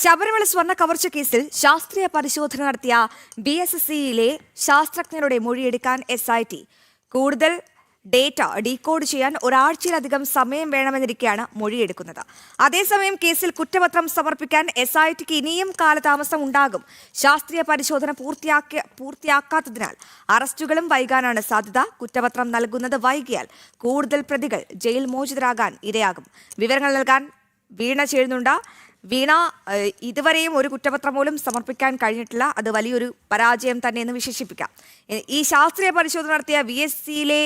ശബരിമല സ്വർണ്ണ കവർച്ച കേസിൽ ശാസ്ത്രീയ പരിശോധന നടത്തിയ BSSCയിലെ ശാസ്ത്രജ്ഞരുടെ മൊഴിയെടുക്കാൻ SIT കൂടുതൽ ഡേറ്റ ഡീകോഡ് ചെയ്യാൻ ഒരാഴ്ചയിലധികം സമയം വേണമെന്നിരിക്കെയാണ് മൊഴിയെടുക്കുന്നത്. അതേസമയം കേസിൽ കുറ്റപത്രം സമർപ്പിക്കാൻ SITക്ക് ഇനിയും കാലതാമസം ഉണ്ടാകും. ശാസ്ത്രീയ പരിശോധന പൂർത്തിയാക്കാത്തതിനാൽ അറസ്റ്റുകളും വൈകാനാണ് സാധ്യത. കുറ്റപത്രം നൽകുന്നത് വൈകിയാൽ കൂടുതൽ പ്രതികൾ ജയിൽ മോചിതരാകാൻ ഇരയാകും. വിവരങ്ങൾ നൽകാൻ വീണ ചേരുന്നുണ്ട്. വീണ, ഇതുവരെയും ഒരു കുറ്റപത്രം പോലും സമർപ്പിക്കാൻ കഴിഞ്ഞിട്ടില്ല. അത് വലിയൊരു പരാജയം തന്നെയെന്ന് വിശേഷിപ്പിക്കാം. ഈ ശാസ്ത്രീയ പരിശോധന നടത്തിയ BSCയിലെ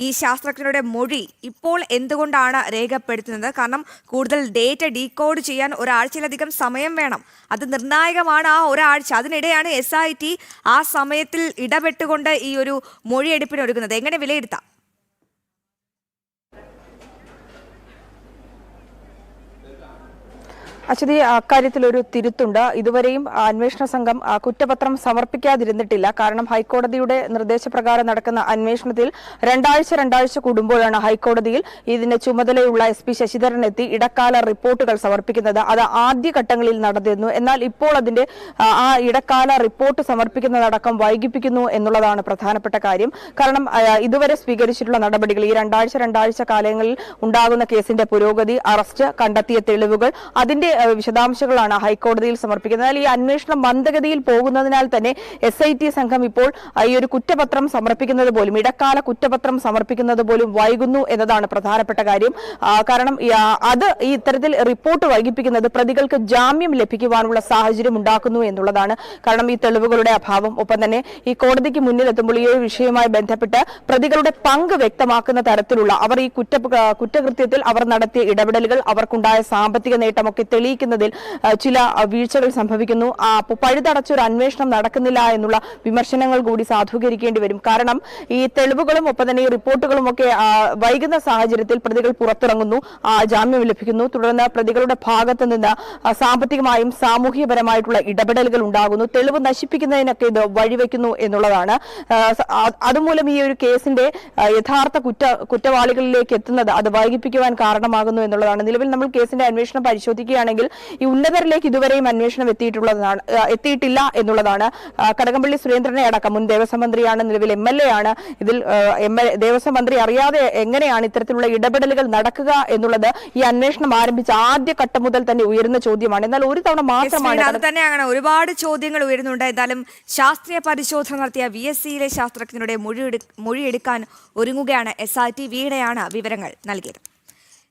ഈ ശാസ്ത്രജ്ഞരുടെ മൊഴി ഇപ്പോൾ എന്തുകൊണ്ടാണ് രേഖപ്പെടുത്തുന്നത്? കാരണം കൂടുതൽ ഡേറ്റ ഡീകോഡ് ചെയ്യാൻ ഒരാഴ്ചയിലധികം സമയം വേണം. അത് നിർണായകമാണ്. ആ ഒരാഴ്ച, അതിനിടെയാണ് SIT ആ സമയത്തിൽ ഇടപെട്ടുകൊണ്ട് ഈ ഒരു മൊഴിയെടുപ്പിന് ഒരുങ്ങുന്നത്. എങ്ങനെ വിലയിരുത്താം? അശ്വതി, അക്കാര്യത്തിൽ ഒരു തിരുത്തുണ്ട്. ഇതുവരെയും അന്വേഷണ സംഘം കുറ്റപത്രം സമർപ്പിക്കാതിരുന്നിട്ടില്ല. കാരണം ഹൈക്കോടതിയുടെ നിർദ്ദേശപ്രകാരം നടക്കുന്ന അന്വേഷണത്തിൽ രണ്ടാഴ്ച കൂടുമ്പോഴാണ് ഹൈക്കോടതിയിൽ ഇതിന്റെ ചുമതലയുള്ള SP ശശിധരൻ എത്തി ഇടക്കാല റിപ്പോർട്ടുകൾ സമർപ്പിക്കുന്നത്. അത് ആദ്യഘട്ടങ്ങളിൽ നടന്നിരുന്നു. എന്നാൽ ഇപ്പോൾ അതിന്റെ ആ ഇടക്കാല റിപ്പോർട്ട് സമർപ്പിക്കുന്നതടക്കം വൈകിപ്പിക്കുന്നു എന്നുള്ളതാണ് പ്രധാനപ്പെട്ട കാര്യം. കാരണം ഇതുവരെ സ്വീകരിച്ചിട്ടുള്ള നടപടികൾ, ഈ രണ്ടാഴ്ച കാലങ്ങളിൽ ഉണ്ടാകുന്ന കേസിന്റെ പുരോഗതി, അറസ്റ്റ്, കണ്ടെത്തിയ തെളിവുകൾ, അതിന്റെ വിശദാംശങ്ങളാണ് ഹൈക്കോടതിയിൽ സമർപ്പിക്കുന്നത്. എന്നാൽ ഈ അന്വേഷണം മന്ദഗതിയിൽ പോകുന്നതിനാൽ തന്നെ SIT സംഘം ഇപ്പോൾ ഈ ഒരു കുറ്റപത്രം സമർപ്പിക്കുന്നത് പോലും, ഇടക്കാല കുറ്റപത്രം സമർപ്പിക്കുന്നത് പോലും വൈകുന്നു എന്നതാണ് പ്രധാനപ്പെട്ട കാര്യം. കാരണം അത് ഈ ഇത്തരത്തിൽ റിപ്പോർട്ട് വൈകിപ്പിക്കുന്നത് പ്രതികൾക്ക് ജാമ്യം ലഭിക്കുവാനുള്ള സാഹചര്യം ഉണ്ടാക്കുന്നു എന്നുള്ളതാണ്. കാരണം ഈ തെളിവുകളുടെ അഭാവം, ഒപ്പം തന്നെ ഈ കോടതിക്ക് മുന്നിലെത്തുമ്പോൾ ഈ ഒരു വിഷയവുമായി ബന്ധപ്പെട്ട് പ്രതികളുടെ പങ്ക് വ്യക്തമാക്കുന്ന തരത്തിലുള്ള, അവർ ഈ കുറ്റകൃത്യത്തിൽ അവർ നടത്തിയ ഇടപെടലുകൾ, അവർക്കുണ്ടായ സാമ്പത്തിക നേട്ടമൊക്കെ തെളിയിക്കുന്നതിൽ ചില വീഴ്ചകൾ സംഭവിക്കുന്നു. പഴുതടച്ചൊരു അന്വേഷണം നടക്കുന്നില്ല എന്നുള്ള വിമർശനങ്ങൾ കൂടി സാധൂകരിക്കേണ്ടി വരും. കാരണം ഈ തെളിവുകളും ഒപ്പം തന്നെ ഈ റിപ്പോർട്ടുകളും ഒക്കെ വൈകുന്ന സാഹചര്യത്തിൽ പ്രതികൾ പുറത്തിറങ്ങുന്നു, ജാമ്യം ലഭിക്കുന്നു. തുടർന്ന് പ്രതികളുടെ ഭാഗത്ത് നിന്ന് സാമ്പത്തികമായും സാമൂഹികപരമായിട്ടുള്ള ഇടപെടലുകൾ ഉണ്ടാകുന്നു. തെളിവ് നശിപ്പിക്കുന്നതിനൊക്കെ ഇത് വഴിവെക്കുന്നു എന്നുള്ളതാണ്. അതുമൂലം ഈ ഒരു കേസിന്റെ യഥാർത്ഥ കുറ്റവാളികളിലേക്ക് എത്തുന്നത് അത് വൈകിപ്പിക്കുവാൻ കാരണമാകുന്നു എന്നുള്ളതാണ്. നിലവിൽ നമ്മൾ കേസിന്റെ അന്വേഷണം പരിശോധിക്കുകയാണെങ്കിൽ ഈ ഉന്നതരിലേക്ക് ഇതുവരെയും അന്വേഷണം എത്തിയിട്ടില്ല എന്നുള്ളതാണ്. കടകംപള്ളി സുരേന്ദ്രനെ അടക്കം, മുൻ ദേവസ്വം മന്ത്രിയാണ്, നിലവിൽ MLA ആണ്. ഇതിൽ ദേവസ്വം മന്ത്രി അറിയാതെ എങ്ങനെയാണ് ഇത്തരത്തിലുള്ള ഇടപെടലുകൾ നടക്കുക എന്നുള്ളത് ഈ അന്വേഷണം ആരംഭിച്ച ആദ്യഘട്ടം മുതൽ തന്നെ ഉയരുന്ന ചോദ്യമാണ്. എന്നാൽ ഒരു തവണ മാത്രമാണ് അത് തന്നെയാണ്, ഒരുപാട് ചോദ്യങ്ങൾ ഉയരുന്നുണ്ട്. എന്തായാലും ശാസ്ത്രീയ പരിശോധന നടത്തിയ BSCയിലെ ശാസ്ത്രജ്ഞരുടെ മൊഴിയെടുക്കാൻ ഒരുങ്ങുകയാണ് SIT. വീണയാണ് വിവരങ്ങൾ നൽകിയത്.